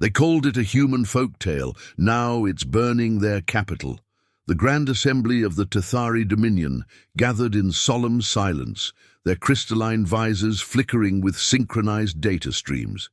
They called it a human folktale. Now it's burning their capital. The Grand Assembly of the Tethari Dominion gathered in solemn silence, their crystalline visors flickering with synchronized data streams.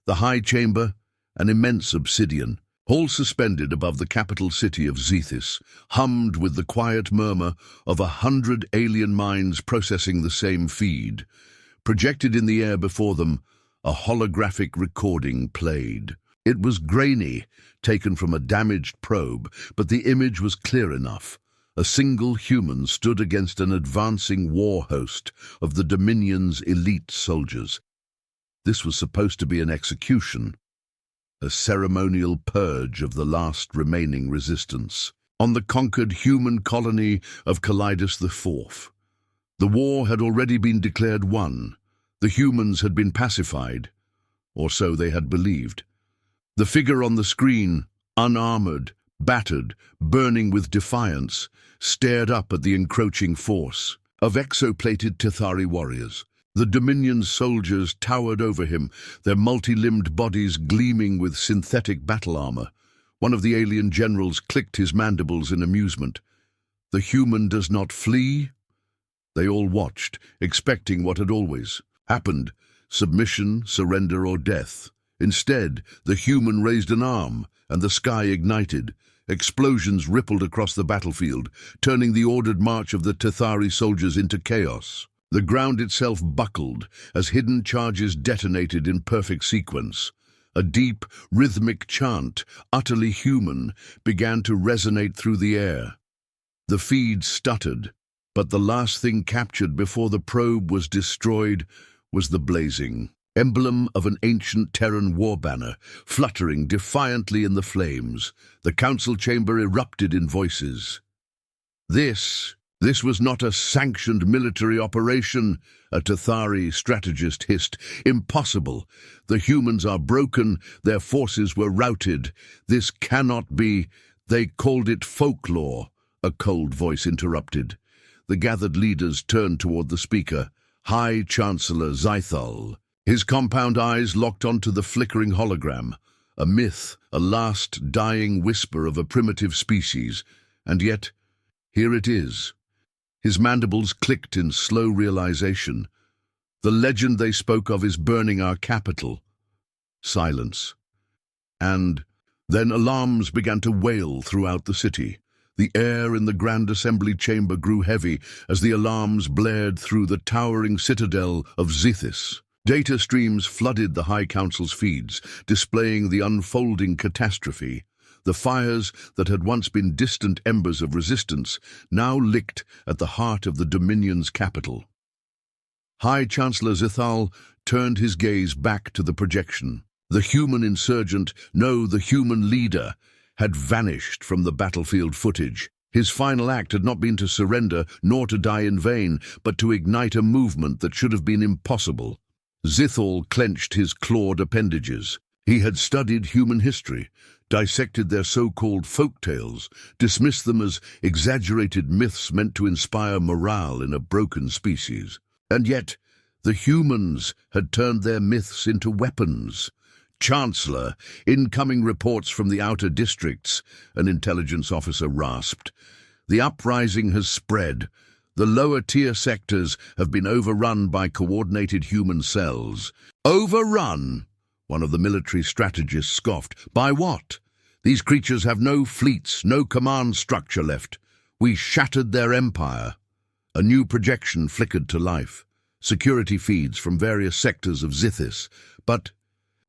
The High Chamber, an immense obsidian, all suspended above the capital city of Zethys, hummed with the quiet murmur of 100 alien minds processing the same feed. Projected in the air before them, a holographic recording played. It was grainy, taken from a damaged probe, but the image was clear enough. A single human stood against an advancing war host of the Dominion's elite soldiers. This was supposed to be an execution, a ceremonial purge of the last remaining resistance on the conquered human colony of Calidus IV. The war had already been declared won. The humans had been pacified, or so they had believed. The figure on the screen, unarmored, battered, burning with defiance, stared up at the encroaching force of exoplated Tethari warriors. The Dominion's soldiers towered over him, their multi-limbed bodies gleaming with synthetic battle armor. One of the alien generals clicked his mandibles in amusement. The human does not flee. They all watched, expecting what had always happened: submission, surrender, or death. Instead, the human raised an arm, and the sky ignited. Explosions rippled across the battlefield, turning the ordered march of the Tethari soldiers into chaos. The ground itself buckled as hidden charges detonated in perfect sequence. A deep, rhythmic chant, utterly human, began to resonate through the air. The feed stuttered, but the last thing captured before the probe was destroyed was the blazing emblem of an ancient Terran war banner, fluttering defiantly in the flames. The council chamber erupted in voices. This was not a sanctioned military operation, a Tethari strategist hissed. Impossible. The humans are broken, their forces were routed. This cannot be. They called it folklore, a cold voice interrupted. The gathered leaders turned toward the speaker, High Chancellor Zythal. His compound eyes locked onto the flickering hologram, a myth, a last dying whisper of a primitive species. And yet, here it is. His mandibles clicked in slow realization. The legend they spoke of is burning our capital. Silence. And then alarms began to wail throughout the city. The air in the Grand Assembly chamber grew heavy as the alarms blared through the towering citadel of Zethys. Data streams flooded the High Council's feeds, displaying the unfolding catastrophe. The fires that had once been distant embers of resistance now licked at the heart of the Dominion's capital. High Chancellor Zythal turned his gaze back to the projection. The human insurgent, no, the human leader, had vanished from the battlefield footage. His final act had not been to surrender nor to die in vain, but to ignite a movement that should have been impossible. Zythal clenched his clawed appendages. He had studied human history, dissected their so-called folktales, dismissed them as exaggerated myths meant to inspire morale in a broken species. And yet, the humans had turned their myths into weapons. Chancellor, incoming reports from the outer districts, an intelligence officer rasped. The uprising has spread. The lower-tier sectors have been overrun by coordinated human cells. Overrun? One of the military strategists scoffed. By what? These creatures have no fleets, no command structure left. We shattered their empire. A new projection flickered to life. Security feeds from various sectors of Zethys. But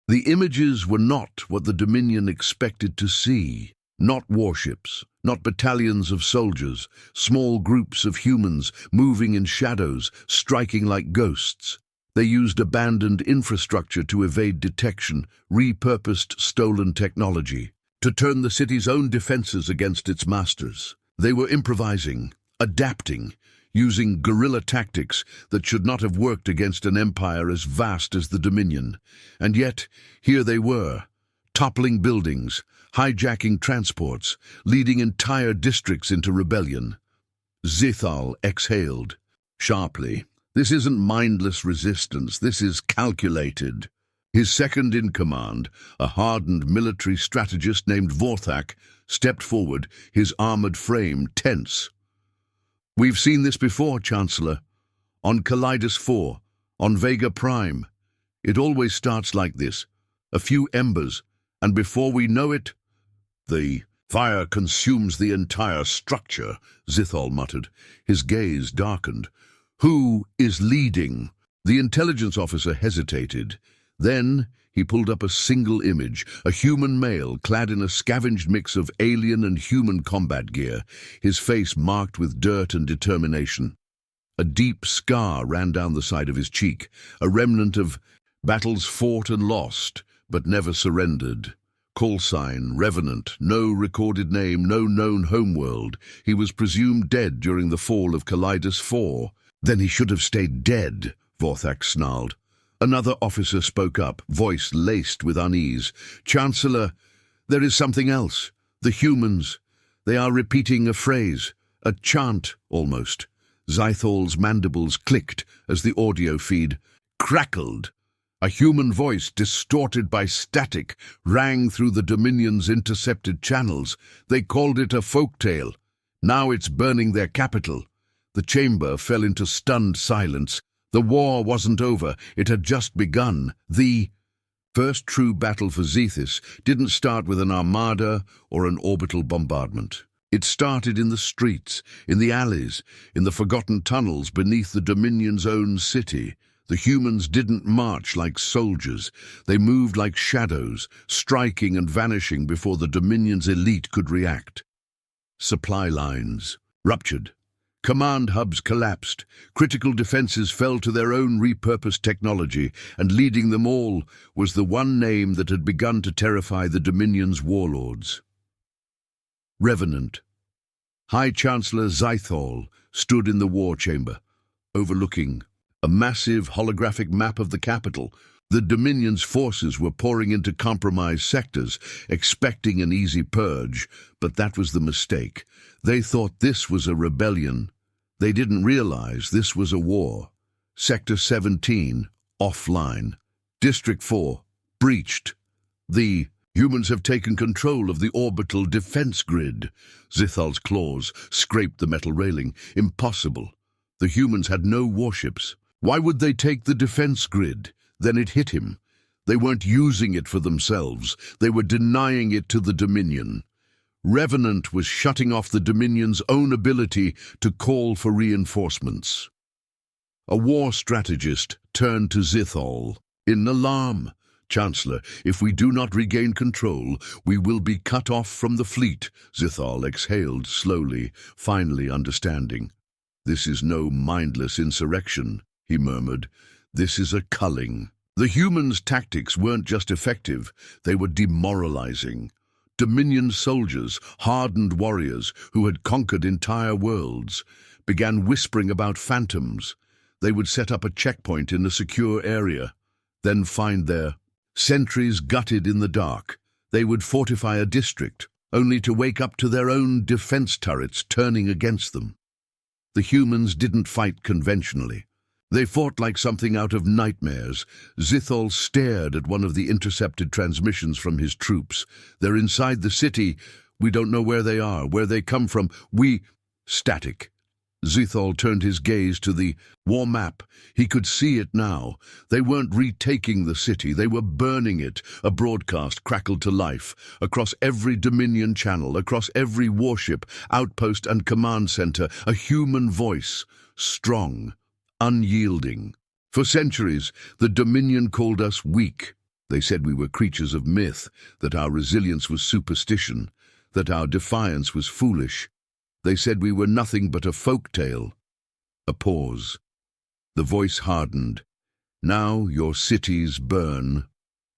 the images were not what the Dominion expected to see. Not warships, not battalions of soldiers, small groups of humans moving in shadows, striking like ghosts. They used abandoned infrastructure to evade detection, repurposed stolen technology, to turn the city's own defenses against its masters. They were improvising, adapting, using guerrilla tactics that should not have worked against an empire as vast as the Dominion. And yet, here they were, toppling buildings, hijacking transports, leading entire districts into rebellion. Zythal exhaled sharply. This isn't mindless resistance, this is calculated. His second-in-command, a hardened military strategist named Vorthak, stepped forward, his armored frame tense. "We've seen this before, Chancellor. On Calidus 4, on Vega Prime. It always starts like this. A few embers, and before we know it, the fire consumes the entire structure," Zithal muttered. His gaze darkened. "Who is leading?" The intelligence officer hesitated. Then he pulled up a single image, a human male clad in a scavenged mix of alien and human combat gear, his face marked with dirt and determination. A deep scar ran down the side of his cheek, a remnant of battles fought and lost, but never surrendered. Call sign, Revenant, no recorded name, no known homeworld. He was presumed dead during the fall of Calidus 4. "Then he should have stayed dead," Vorthak snarled. Another officer spoke up, voice laced with unease. "Chancellor, there is something else. The humans. They are repeating a phrase, a chant almost." Zythal's mandibles clicked as the audio feed crackled. A human voice, distorted by static, rang through the Dominion's intercepted channels. They called it a folktale. Now it's burning their capital. The chamber fell into stunned silence. The war wasn't over. It had just begun. The first true battle for Zethys didn't start with an armada or an orbital bombardment. It started in the streets, in the alleys, in the forgotten tunnels beneath the Dominion's own city. The humans didn't march like soldiers. They moved like shadows, striking and vanishing before the Dominion's elite could react. Supply lines ruptured. Command hubs collapsed. Critical defenses fell to their own repurposed technology, and leading them all was the one name that had begun to terrify the Dominion's warlords. Revenant. High Chancellor Zythal stood in the war chamber, overlooking a massive holographic map of the capital. The Dominion's forces were pouring into compromised sectors, expecting an easy purge, but that was the mistake. They thought this was a rebellion. They didn't realize this was a war. Sector 17, offline. District 4, breached. The humans have taken control of the orbital defense grid. Zithal's claws scraped the metal railing. Impossible. The humans had no warships. Why would they take the defense grid? Then it hit him. They weren't using it for themselves. They were denying it to the Dominion. Revenant was shutting off the Dominion's own ability to call for reinforcements. A war strategist turned to Zithal. "In alarm, Chancellor, if we do not regain control, we will be cut off from the fleet." Zithal exhaled slowly, finally understanding. "This is no mindless insurrection," he murmured. "This is a culling." The humans' tactics weren't just effective, they were demoralizing. Dominion soldiers, hardened warriors who had conquered entire worlds, began whispering about phantoms. They would set up a checkpoint in a secure area, then find their sentries gutted in the dark. They would fortify a district, only to wake up to their own defense turrets turning against them. The humans didn't fight conventionally. They fought like something out of nightmares. Zithal stared at one of the intercepted transmissions from his troops. "They're inside the city. We don't know where they are, where they come from. Static. Zithal turned his gaze to the war map. He could see it now. They weren't retaking the city, they were burning it. A broadcast crackled to life. Across every Dominion channel, across every warship, outpost and command center, a human voice. Strong. Unyielding. For centuries, the Dominion called us weak. They said we were creatures of myth, that our resilience was superstition, that our defiance was foolish. They said we were nothing but a folk tale. A pause. The voice hardened. "Now your cities burn.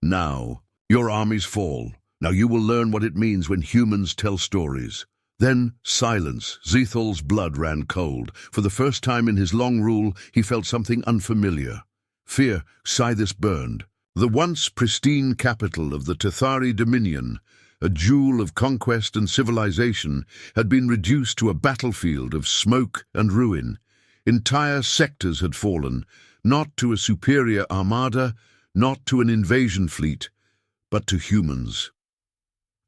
Now your armies fall. Now you will learn what it means when humans tell stories." Then silence. Zithal's blood ran cold. For the first time in his long rule, he felt something unfamiliar. Fear. Scythus burned. The once pristine capital of the Tethari Dominion, a jewel of conquest and civilization, had been reduced to a battlefield of smoke and ruin. Entire sectors had fallen, not to a superior armada, not to an invasion fleet, but to humans.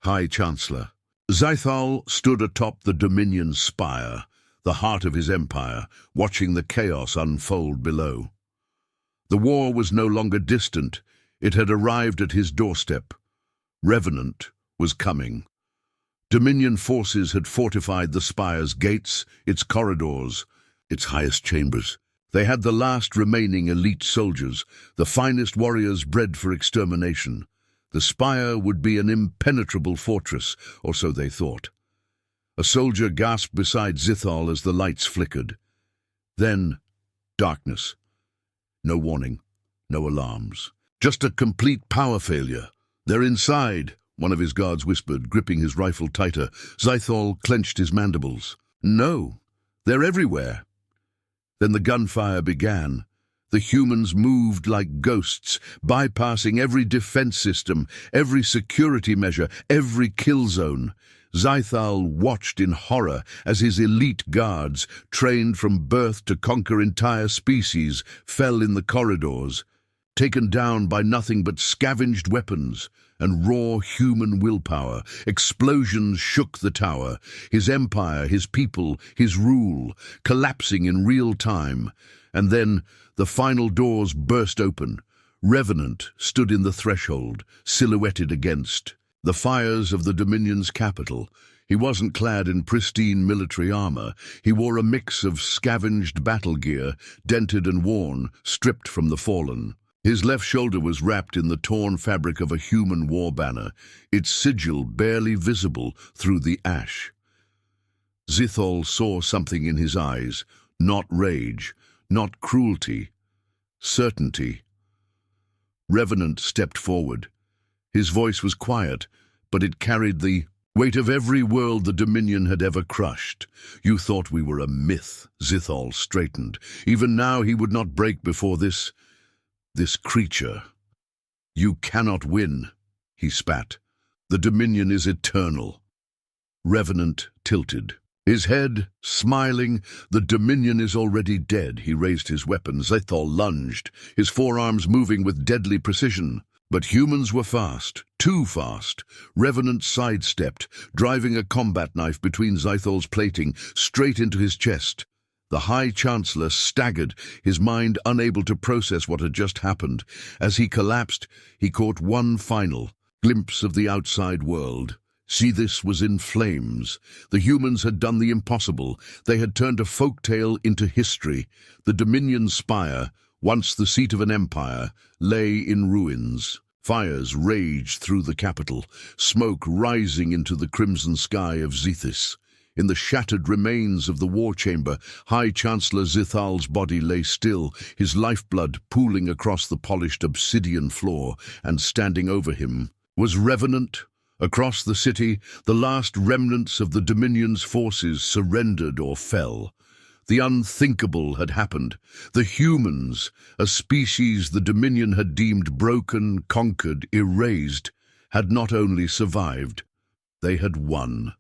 High Chancellor. Zythal stood atop the Dominion's spire, the heart of his empire, watching the chaos unfold below. The war was no longer distant. It had arrived at his doorstep. Revenant was coming. Dominion forces had fortified the spire's gates, its corridors, its highest chambers. They had the last remaining elite soldiers, the finest warriors bred for extermination. The spire would be an impenetrable fortress, or so they thought. A soldier gasped beside Zythal as the lights flickered. Then, darkness. No warning, no alarms. Just a complete power failure. "They're inside," one of his guards whispered, gripping his rifle tighter. Zythal clenched his mandibles. "No, they're everywhere." Then the gunfire began. The humans moved like ghosts, bypassing every defense system, every security measure, every kill zone. Zythal watched in horror as his elite guards, trained from birth to conquer entire species, fell in the corridors, taken down by nothing but scavenged weapons and raw human willpower. Explosions shook the tower, his empire, his people, his rule, collapsing in real time. And then the final doors burst open. Revenant stood in the threshold, silhouetted against the fires of the Dominion's capital. He wasn't clad in pristine military armor. He wore a mix of scavenged battle gear, dented and worn, stripped from the fallen. His left shoulder was wrapped in the torn fabric of a human war banner, its sigil barely visible through the ash. Zythal saw something in his eyes, not rage, not cruelty, certainty. Revenant stepped forward. His voice was quiet, but it carried the weight of every world the Dominion had ever crushed. "You thought we were a myth," Zythal straightened. Even now he would not break before this creature. "You cannot win," he spat. "The Dominion is eternal." Revenant tilted. His head, smiling. "The Dominion is already dead." He raised his weapon. Zythal lunged, his forearms moving with deadly precision. But humans were fast, too fast. Revenant sidestepped, driving a combat knife between Zythal's plating, straight into his chest. The High Chancellor staggered, his mind unable to process what had just happened. As he collapsed, he caught one final glimpse of the outside world. This was in flames. The humans had done the impossible. They had turned a folktale into history. The Dominion spire, once the seat of an empire, lay in ruins. Fires raged through the capital, smoke rising into the crimson sky of Zethys. In the shattered remains of the war chamber, High Chancellor Zythal's body lay still, his lifeblood pooling across the polished obsidian floor, and standing over him was Revenant. Across the city, the last remnants of the Dominion's forces surrendered or fell. The unthinkable had happened. The humans, a species the Dominion had deemed broken, conquered, erased, had not only survived, they had won.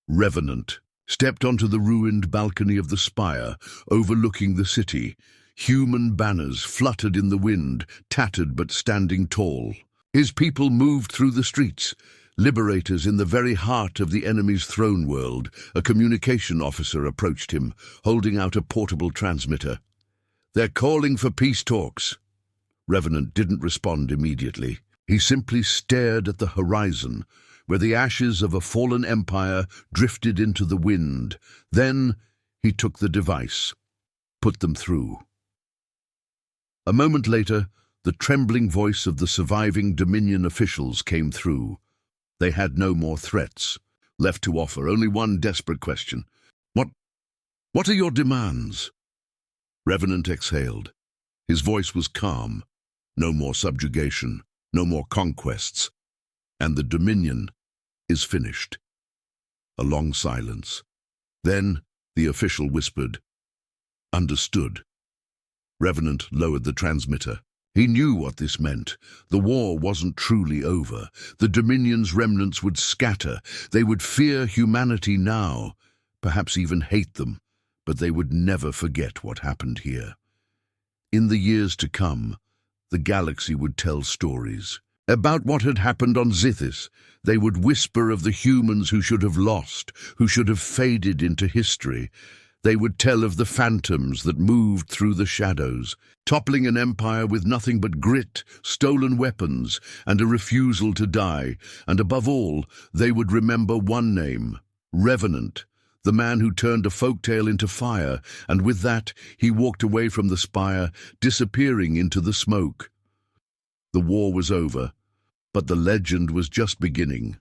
Revenant stepped onto the ruined balcony of the spire, overlooking the city. Human banners fluttered in the wind, tattered but standing tall. His people moved through the streets, liberators in the very heart of the enemy's throne world. A communication officer approached him, holding out a portable transmitter. "They're calling for peace talks." Revenant didn't respond immediately. He simply stared at the horizon, where the ashes of a fallen empire drifted into the wind. Then he took the device, put them through. A moment later, the trembling voice of the surviving Dominion officials came through. They had no more threats left to offer, only one desperate question. What are your demands?" Revenant exhaled. His voice was calm. No more subjugation, no more conquests. And the Dominion is finished. A long silence. Then the official whispered, "Understood." Revenant lowered the transmitter. He knew what this meant. The war wasn't truly over. The Dominion's remnants would scatter. They would fear humanity now, perhaps even hate them, but they would never forget what happened here. In the years to come, The galaxy would tell stories. About what had happened on Zithis, they would whisper of the humans who should have lost, who should have faded into history. They would tell of the phantoms that moved through the shadows, toppling an empire with nothing but grit, stolen weapons, and a refusal to die. And above all, they would remember one name, Revenant, the man who turned a folktale into fire, and with that he walked away from the spire, disappearing into the smoke. The war was over, but the legend was just beginning.